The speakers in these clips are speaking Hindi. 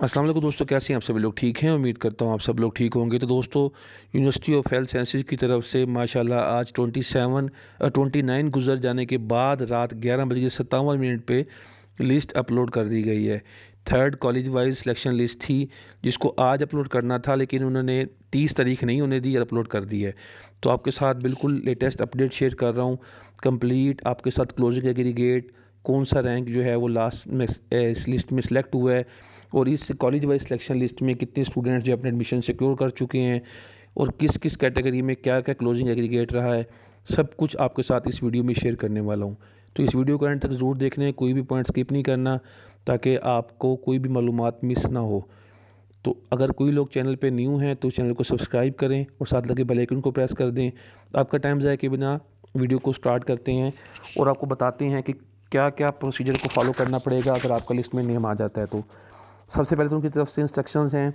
अस्सलाम वालेकुम दोस्तों, कैसे हैं आप सभी लोग? ठीक हैं, उम्मीद करता हूँ आप सब लोग ठीक होंगे। तो दोस्तों, यूनिवर्सिटी ऑफ हेल्थ साइंसेज़ की तरफ से माशाल्लाह आज 29 गुज़र जाने के बाद रात 11 बज के 57 मिनट पे लिस्ट अपलोड कर दी गई है। Third college wise selection list थी, जिसको आज अपलोड करना था, लेकिन उन्होंने 30 तारीख नहीं होने दी और अपलोड कर दी है। तो आपके साथ बिल्कुल लेटेस्ट अपडेट शेयर कर रहा हूँ, कंप्लीट आपके साथ क्लोजिंग एग्रीगेट, कौन सा रैंक जो है वो लास्ट में इस लिस्ट में सिलेक्ट हुआ है, और इस कॉलेज वाइज सिलेक्शन लिस्ट में कितने स्टूडेंट्स जो अपने एडमिशन सिक्योर कर चुके हैं, और किस किस कैटेगरी में क्या क्या क्लोजिंग एग्रीगेट रहा है, सब कुछ आपके साथ इस वीडियो में शेयर करने वाला हूँ। तो इस वीडियो को एंड तक ज़रूर देखना है, कोई भी पॉइंट स्किप नहीं करना, ताकि आपको कोई भी मालूमात मिस ना हो। तो अगर कोई लोग चैनल पे न्यू हैं तो चैनल को सब्सक्राइब करें और साथ लगे बेल आइकन को प्रेस कर दें। आपका टाइम ज़ाया के बिना वीडियो को स्टार्ट करते हैं और आपको बताते हैं कि क्या क्या प्रोसीजर को फॉलो करना पड़ेगा अगर आपका लिस्ट में नेम आ जाता है। तो सबसे पहले तो उनकी तरफ से इंस्ट्रक्शंस हैं।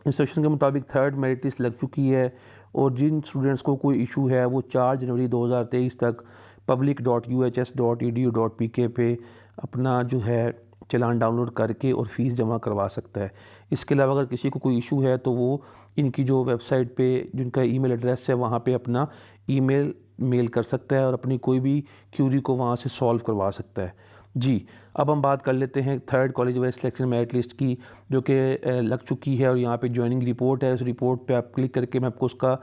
इंस्ट्रक्शन के मुताबिक थर्ड मेरिट लिस्ट लग चुकी है, और जिन स्टूडेंट्स को कोई इशू है वो 4 जनवरी 2023 तक public.uhs.edu.pk पे अपना जो है चालान डाउनलोड करके और फ़ीस जमा करवा सकता है। इसके अलावा अगर किसी को कोई इशू है तो वो इनकी जो वेबसाइट पे जिनका ईमेल एड्रेस है वहाँ पे अपना ईमेल मेल कर सकता है और अपनी कोई भी क्यूरी को वहाँ से सॉल्व करवा सकता है। जी, अब हम बात कर लेते हैं third college wise selection merit list की, जो कि लग चुकी है, और यहाँ पे जॉइनिंग रिपोर्ट है। उस रिपोर्ट पे आप क्लिक करके मैं आपको उसका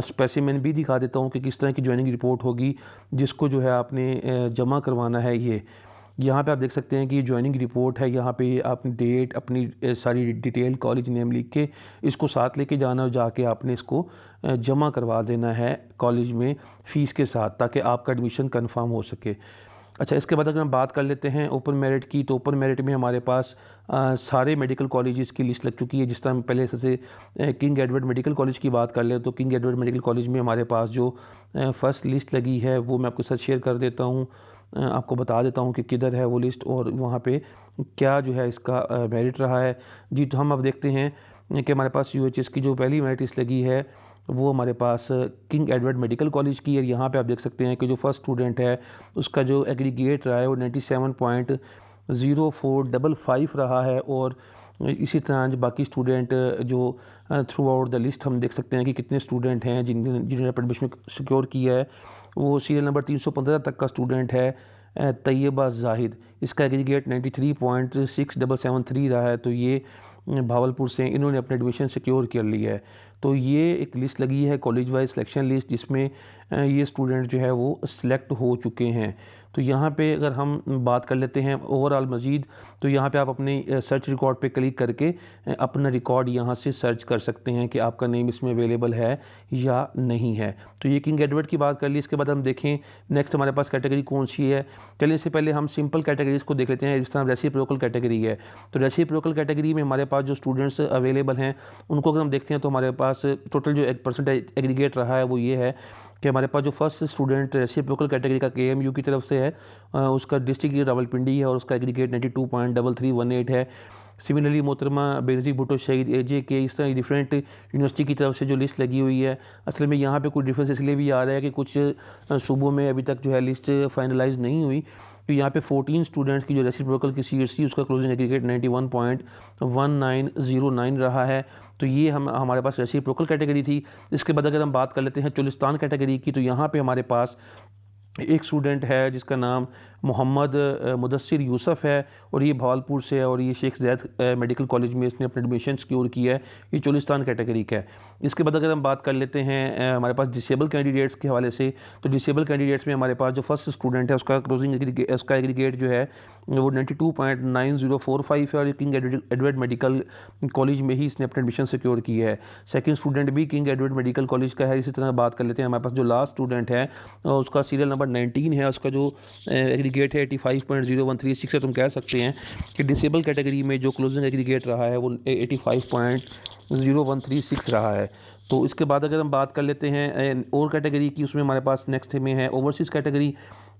स्पेसिमेन भी दिखा देता हूँ कि किस तरह की जॉइनिंग रिपोर्ट होगी, जिसको जो है आपने जमा करवाना है। ये यहाँ पे आप देख सकते हैं कि जॉइनिंग रिपोर्ट है। यहाँ पे आपने डेट, अपनी सारी डिटेल, कॉलेज नेम लिख के इसको साथ लेके जाना और जाके आपने इसको जमा करवा देना है कॉलेज में फ़ीस के साथ, ताकि आपका एडमिशन कंफर्म हो सके। अच्छा, इसके बाद अगर हम बात कर लेते हैं ओपन मेरिट की, तो ओपन मेरिट में हमारे पास सारे मेडिकल कॉलेजेस की लिस्ट लग चुकी है। जिस तरह हम पहले सबसे किंग एडवर्ड मेडिकल कॉलेज की बात कर लें, तो किंग एडवर्ड मेडिकल कॉलेज में हमारे पास जो फ़र्स्ट लिस्ट लगी है वो मैं आपके साथ शेयर कर देता हूँ। आपको बता देता हूँ कि किधर है वो लिस्ट और वहाँ पे क्या जो है इसका मेरिट रहा है। जी, तो हम अब देखते हैं कि हमारे पास यूएचएस की जो पहली मेरिट लिस्ट लगी है वो हमारे पास किंग एडवर्ड मेडिकल कॉलेज की है। यहाँ पे आप देख सकते हैं कि जो फर्स्ट स्टूडेंट है उसका जो एग्रीगेट रहा है वो 97.0455 रहा है, और इसी तरह जो बाकी स्टूडेंट जो थ्रू आउट द लिस्ट हम देख सकते हैं कि कितने स्टूडेंट हैं जिन्होंने एडमिशन सिक्योर किया है। वो सीरियल नंबर 315 तक का स्टूडेंट है तैयबा जाहिद। इसका एग्रीगेट 93.6773 रहा है। तो ये भावलपुर से इन्होंने अपना एडमिशन सिक्योर कर लिया है। तो ये एक लिस्ट लगी है कॉलेज वाइज सिलेक्शन लिस्ट, जिसमें ये स्टूडेंट जो है वो सिलेक्ट हो चुके हैं। तो यहाँ पे अगर हम बात कर लेते हैं ओवरऑल मज़ीद, तो यहाँ पे आप अपने सर्च रिकॉर्ड पे क्लिक करके अपना रिकॉर्ड यहाँ से सर्च कर सकते हैं कि आपका नेम इसमें अवेलेबल है या नहीं है। तो ये किंग एडवर्ड की बात कर ली। इसके बाद हम देखें नेक्स्ट हमारे पास कैटेगरी कौन सी है। चलिए इससे पहले हम सिंपल कैटेगरीज़ को देख लेते हैं। जिस तरह रेसिप्रोकल कैटेगरी है, तो रेसिप्रोकल कैटेगरी में हमारे पास जो स्टूडेंट्स अवेलेबल हैं उनको अगर हम देखते हैं तो हमारे पास टोटल जो परसेंटेज एग्रीगेट रहा है वो ये है कि हमारे पास जो फर्स्ट स्टूडेंट रेसिप्रोकल कैटेगरी का केएमयू की तरफ से है, उसका डिस्ट्रिक्ट रावलपिंडी है और उसका एग्रीगेट 92.3318 है। सिमिलरली मोहतरमा बेनज़ीर भुट्टो शहीद एजे के, इस तरह डिफरेंट यूनिवर्सिटी की तरफ से जो लिस्ट लगी हुई है। असल में यहाँ पे कोई डिफरेंस इसलिए भी आ रहा है कि कुछ सूबों में अभी तक जो है लिस्ट फाइनलाइज नहीं हुई। तो यहाँ पे 14 स्टूडेंट्स की जो रेसिप्रोकल की सीट थी उसका क्लोजिंग एग्रीगेट 91.1909 रहा है। तो ये हमारे पास रेसिप्रोकल कैटेगरी थी। इसके बाद अगर हम बात कर लेते हैं चुलिस्तान कैटेगरी की, तो यहाँ पे हमारे पास एक स्टूडेंट है जिसका नाम मोहम्मद मुदस्सिर यूसुफ है, और ये भावलपुर से है, और ये शेख ज़ैद मेडिकल कॉलेज में इसने अपना एडमिशन सिक्योर किया है। ये चुलिस्तान कैटेगरी का है। इसके बाद अगर हम बात कर लेते हैं हमारे पास डिसेबल कैंडिडेट्स के हवाले से, तो डिसेबल कैंडिडेट्स में हमारे पास जो फर्स्ट स्टूडेंट है उसका उसका एग्रीगेट जो है वो 92.9045 है, और किंग एडवर्ड मेडिकल कॉलेज में ही इसने अपना एडमिशन सिक्योर किया है। सेकंड स्टूडेंट भी किंग एडवर्ड मेडिकल कॉलेज का है। इसी तरह बात कर लेते हैं हमारे पास जो लास्ट स्टूडेंट है उसका सीरियल नंबर 19 है, उसका जो एग्रीगेट है 85.0136 है। तुम कह सकते हैं कि डिसेबल कैटेगरी में जो क्लोजिंग एग्रीगेट रहा है वो 85.0136 रहा है। तो इसके बाद अगर हम बात कर लेते हैं और कैटेगरी की, उसमें हमारे पास नेक्स्ट में है ओवरसीज़ कैटेगरी।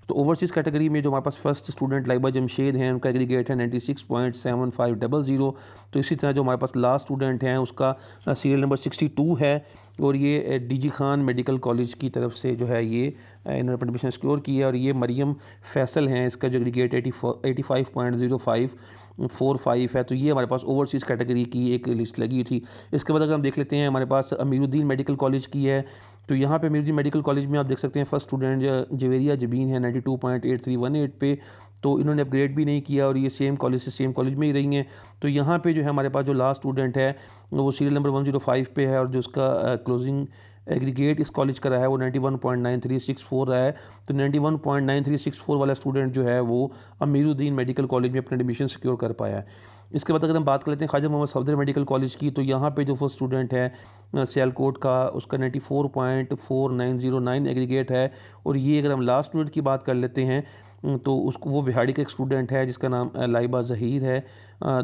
तो ओवरसीज़ कैटेगरी में जो हमारे पास फर्स्ट स्टूडेंट लाइबा जमशेद हैं उनका एग्रीगेट है 96.7500। तो इसी तरह जो हमारे पास लास्ट स्टूडेंट हैं उसका सीरियल नंबर 62 है, और ये डीजी खान मेडिकल कॉलेज की तरफ से जो है ये इन्होंने एडमिशन सिक्योर किया है। और ये मरियम फैसल हैं, इसका जो एग्रीगेट 85.05 4-5 है। तो ये हमारे पास ओवरसीज़ कैटेगरी की एक लिस्ट लगी हुई थी। इसके बाद अगर हम देख लेते हैं हमारे पास अमीरुद्दीन मेडिकल कॉलेज की है। तो यहाँ पे अमीरुद्दीन मेडिकल कॉलेज में आप देख सकते हैं फर्स्ट स्टूडेंट जवेरिया जबीन है 92.8318 पे। तो इन्होंने अपग्रेड भी नहीं किया और ये सेम कॉलेज से सेम कॉलेज में ही रही हैं। तो यहाँ पे जो है हमारे पास जो लास्ट स्टूडेंट है वो सीरियल नंबर 105 पे है और जो उसका क्लोजिंग एग्रीगेट इस कॉलेज का रहा है वो 91.9364 रहा है। तो 91.9364 वाला स्टूडेंट जो है वो अमीरुद्दीन मेडिकल कॉलेज में अपना एडमिशन सिक्योर कर पाया है। इसके बाद अगर हम बात कर लेते हैं ख्वाजा मोहम्मद सफदर मेडिकल कॉलेज की, तो यहाँ पे जो फर्स्ट स्टूडेंट है सियालकोट का उसका 94.4909 एग्रीगेट है। और ये अगर हम लास्ट स्टूडेंट की बात कर लेते हैं तो उसको वो विहाड़ी का एक स्टूडेंट है जिसका नाम लाइबा ज़हीर है।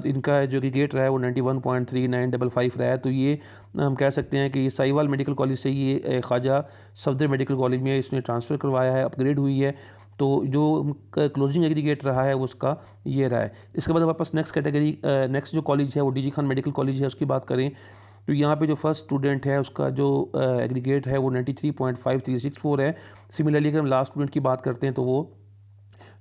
इनका जो एग्रीगेट रहा है वो 91.3955 रहा है। तो ये हम कह सकते हैं कि ये साहिवाल मेडिकल कॉलेज से ये ख्वाजा सफदर मेडिकल कॉलेज में इसने ट्रांसफ़र करवाया है, अपग्रेड हुई है। तो जो क्लोजिंग एग्रीगेट रहा है वो उसका ये रहा है। इसके बाद हमारे पास नेक्स्ट कैटेगरी नेक्स्ट जो कॉलेज है वो डीजी खान मेडिकल कॉलेज है, उसकी बात करें तो यहाँ पे जो फर्स्ट स्टूडेंट है उसका जो एग्रीगेट है वो 93.5364 है। सिमिलरली अगर हम लास्ट स्टूडेंट की बात करते हैं तो वो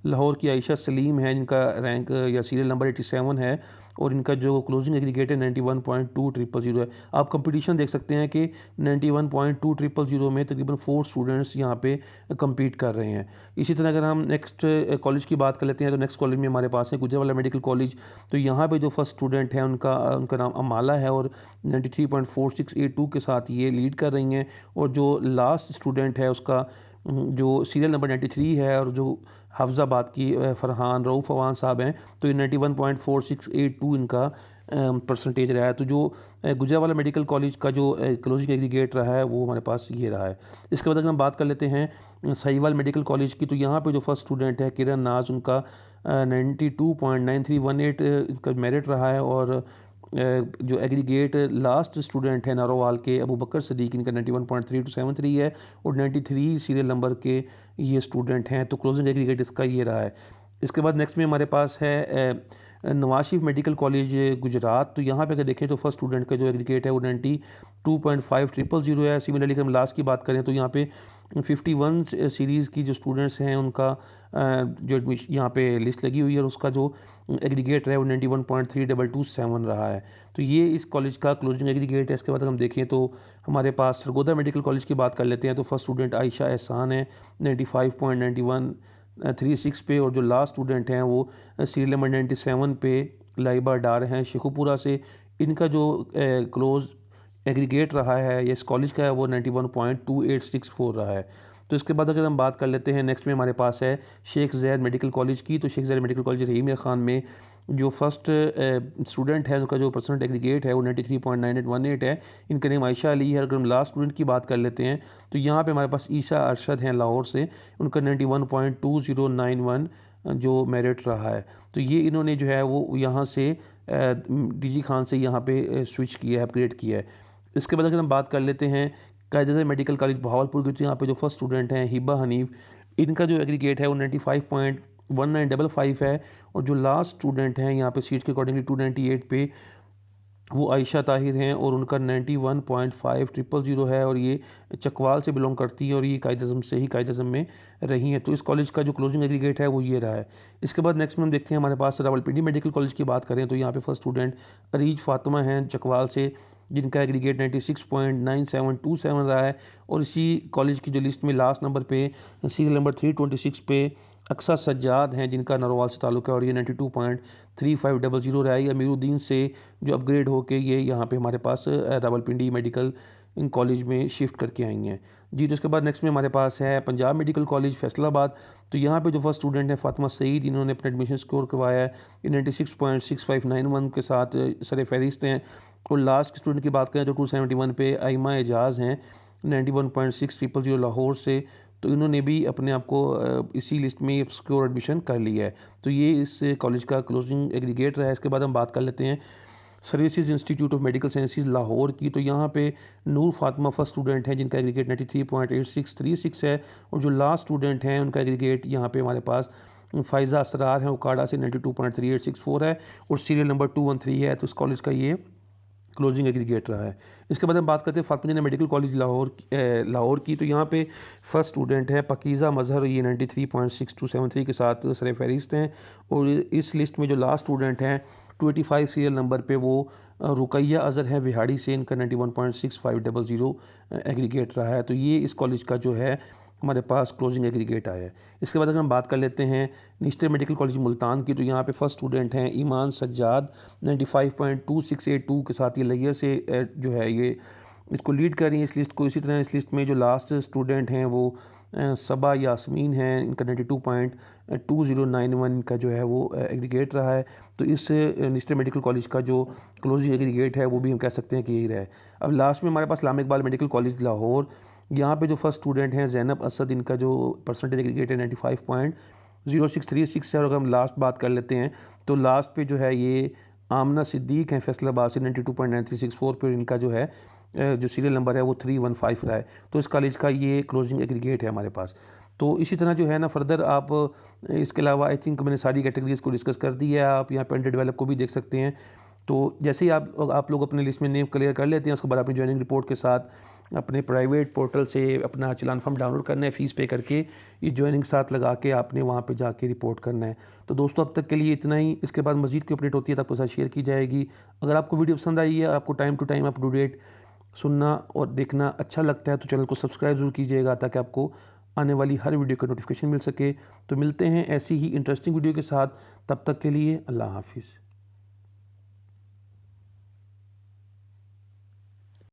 लाहौर की आयशा सलीम है जिनका रैंक या सीरियल नंबर 87 है और इनका जो क्लोजिंग एग्रीगेट है 91.2000 है। आप कंपटीशन देख सकते हैं कि 91.2000 में तकरीबन 4 स्टूडेंट्स यहाँ पे compete कर रहे हैं। इसी तरह अगर हम नेक्स्ट कॉलेज की बात कर लेते हैं तो नेक्स्ट कॉलेज में हमारे पास है गुजरावाला मेडिकल कॉलेज। तो यहाँ पे जो फर्स्ट स्टूडेंट है उनका नाम अमाला है और 93.4682 के साथ ये लीड कर रही हैं। और जो लास्ट स्टूडेंट है उसका जो सीरियल नंबर 93 है और जो हाफजाबाद की फरहान रऊफ़ अवान साहब हैं, तो ये 91.4682 इनका परसेंटेज रहा है। तो जो गुजरावाला मेडिकल कॉलेज का जो क्लोजिंग एग्रीगेट रहा है वो हमारे पास ये रहा है। इसके बाद अगर हम बात कर लेते हैं साहिवाल मेडिकल कॉलेज की, तो यहाँ पे जो फर्स्ट स्टूडेंट है किरण नाज, उनका 92.9318 इनका मेरिट रहा है। और जो एग्रीगेट लास्ट स्टूडेंट है नारोवाल के अबू बकर सदीक, इनका 91.3273 है और 93 सीरियल नंबर के ये स्टूडेंट हैं। तो क्लोजिंग एग्रीगेट इसका ये रहा है। इसके बाद नेक्स्ट में हमारे पास है नवाज शरीफ मेडिकल कॉलेज गुजरात। तो यहाँ पे अगर देखें तो फर्स्ट स्टूडेंट का जो एग्रीगेट है वो 92.5000 है। सिमिलरली अगर हम लास्ट की बात करें तो यहाँ पे 51 सीरीज़ की जो स्टूडेंट्स हैं उनका जो एडमिशन यहाँ पे लिस्ट लगी हुई है और उसका जो एग्रीगेट रहा है वो 91.3227 रहा है। तो ये इस कॉलेज का क्लोजिंग एग्रीगेट है। इसके बाद हम देखें तो हमारे पास सरगोदा मेडिकल कॉलेज की बात कर लेते हैं। तो फर्स्ट स्टूडेंट आयशा एहसान है 95.9136 पे और जो लास्ट स्टूडेंट हैं वो सीरियल नंबर 97 पे लाइबा डार हैं शेखुपुरा से। इनका जो क्लोज एग्रीगेट रहा है ये इस कॉलेज का है वो 91.2864 रहा है। तो इसके बाद अगर हम बात कर लेते हैं नेक्स्ट में हमारे पास है शेख ज़ैद मेडिकल कॉलेज की। तो शेख ज़ैद मेडिकल कॉलेज रहीम खान में जो फर्स्ट स्टूडेंट है उनका जो परसेंट एग्रीगेट है वो 93.9818 है। इनका नेम आयशा अली है। अगर हम लास्ट स्टूडेंट की बात कर लेते हैं तो यहाँ पे हमारे पास ईसा अरशद हैं लाहौर से, उनका 91.2091 जो मेरिट रहा है। तो ये इन्होंने जो है वो यहाँ से डीजी खान से यहाँ पे स्विच किया है, अपग्रेड किया है। इसके बाद अगर हम बात कर लेते हैं कायदे मेडिकल कॉलेज बहावलपुर की, तो यहाँ पे जो फर्स्ट स्टूडेंट हैं हिबा हनीफ, इनका जो एग्रीगेट है वो 95.1955 है। और जो लास्ट स्टूडेंट हैं यहाँ पे सीट के अकॉर्डिंगली 298 पे वो आयशा ताहिर हैं और उनका 91.5000 है और ये चकवाल से बिलोंग करती है और ये कायद-ए-आज़म से ही कायद-ए-आज़म में रही हैं। तो इस कॉलेज का जो क्लोजिंग एग्रीगेट है वो ये रहा है। इसके बाद नेक्स्ट में हम देखते हैं हमारे पास रावलपिंडी मेडिकल कॉलेज की बात करें तो यहाँ पे फर्स्ट स्टूडेंट अरीज फातिमा हैं चकवाल से, जिनका एग्रीगेट 96.9727 रहा है। और इसी कॉलेज की जो लिस्ट में लास्ट नंबर पे सीरियल नंबर 326 पे अक्सा सज्जाद हैं जिनका नरोवाल से ताल्लुक़ है और ये 92.3500 रहा है। ये अमीरुद्दीन से जो अपग्रेड होके ये यहाँ पे हमारे पास रावलपिंडी मेडिकल कॉलेज में शिफ्ट करके आई हैं जी। तो इसके बाद नेक्स्ट में हमारे पास है पंजाब मेडिकल कॉलेज फैसलाबाद। तो यहाँ पे जो फर्स्ट स्टूडेंट है फातिमा सईद, इन्होंने अपना एडमिशन स्कोर करवाया है। ये 96.6591 के साथ सर फहरिस्त हैं। और लास्ट स्टूडेंट की बात करें तो 271 पे आइमा एजाज़ हैं 91.6000 लाहौर से। तो इन्होंने भी अपने आप को इसी लिस्ट में सिक्योर एडमिशन कर लिया है। तो ये इस कॉलेज का क्लोजिंग एग्रीगेट रहा है। इसके बाद हम बात कर लेते हैं services institute of medical sciences Lahore की। तो यहाँ पे नूर फातिमा फर्स्ट स्टूडेंट हैं जिनका एग्रीगेट 93.8636 है। और जो लास्ट स्टूडेंट हैं उनका एग्रीगेट यहाँ पे हमारे पास फ़ायज़ा असरार हैं उकाड़ा से 92.3864 है और सीरियल नंबर 213 है। तो इस कॉलेज का ये क्लोजिंग एग्रीगेट रहा है। इसके बाद हम बात करते हैं फातिमा जिन्ना मेडिकल कॉलेज लाहौर की। तो यहाँ पे फर्स्ट स्टूडेंट है पकीज़ा मज़हर, ये 93.6273 के साथ सर फहरिस्त हैं। और इस लिस्ट में जो लास्ट स्टूडेंट हैं 285 सीरियल नंबर पे वो रुकैया अज़हर है विहाड़ी से, इनका 91.6500 एग्रीगेट रहा है। तो ये इस कॉलेज का जो है हमारे पास क्लोजिंग एग्रीगेट आया है। इसके बाद अगर हम बात कर लेते हैं निश्तर मेडिकल कॉलेज मुल्तान की, तो यहाँ पे फर्स्ट स्टूडेंट हैं ईमान सज्जाद 95.2682 के साथ ये लैया से जो है ये इसको लीड कर रही है इस लिस्ट को। इसी तरह इस लिस्ट में जो लास्ट स्टूडेंट हैं वो सबा यास्मीन हैं, इनका 92.2091 का जो है वो एग्रीगेट रहा है। तो इस निश्तर मेडिकल कॉलेज का जो क्लोजिंग एग्रीगेट है वो भी हम कह सकते हैं कि यही रहा है। अब लास्ट में हमारे पास इस्लाम इकबाल मेडिकल कॉलेज लाहौर, यहाँ पे जो फर्स्ट स्टूडेंट हैं ज़ैनब असद, इनका जो परसेंटेज एग्रीगेट है 95.0636 है। और अगर हम लास्ट बात कर लेते हैं तो लास्ट पे जो है ये आमना सिद्दीक हैं फैसलाबाद से 92.9364 पे, इनका जो है जो सीरियल नंबर है वो 315 रहा है। तो इस कॉलेज का ये क्लोजिंग एग्रीगेट है हमारे पास। तो इसी तरह जो है ना फर्दर आप इसके अलावा आई थिंक मैंने सारी कैटेगरीज़ को डिस्कस कर दी है। आप यहाँ पे अंडर डेवलप को भी देख सकते हैं। तो जैसे ही आप लोग अपने लिस्ट में नेम क्लियर कर लेते हैं, उसके बाद अपनी ज्वाइनिंग रिपोर्ट के साथ अपने प्राइवेट पोर्टल से अपना चलान फॉर्म डाउनलोड करना है, फ़ीस पे करके ये ज्वाइनिंग साथ लगा के आपने वहाँ पे जाके रिपोर्ट करना है। तो दोस्तों अब तक के लिए इतना ही। इसके बाद मज़ीद की अपडेट होती है तो आपके साथ शेयर की जाएगी। अगर आपको वीडियो पसंद आई है और आपको time to time up to date सुनना और देखना अच्छा लगता है तो चैनल को सब्सक्राइब ज़रूर कीजिएगा ताकि आपको आने वाली हर वीडियो का नोटिफिकेशन मिल सके। तो मिलते हैं ऐसी ही इंटरेस्टिंग वीडियो के साथ, तब तक के लिए अल्लाह हाफिज़।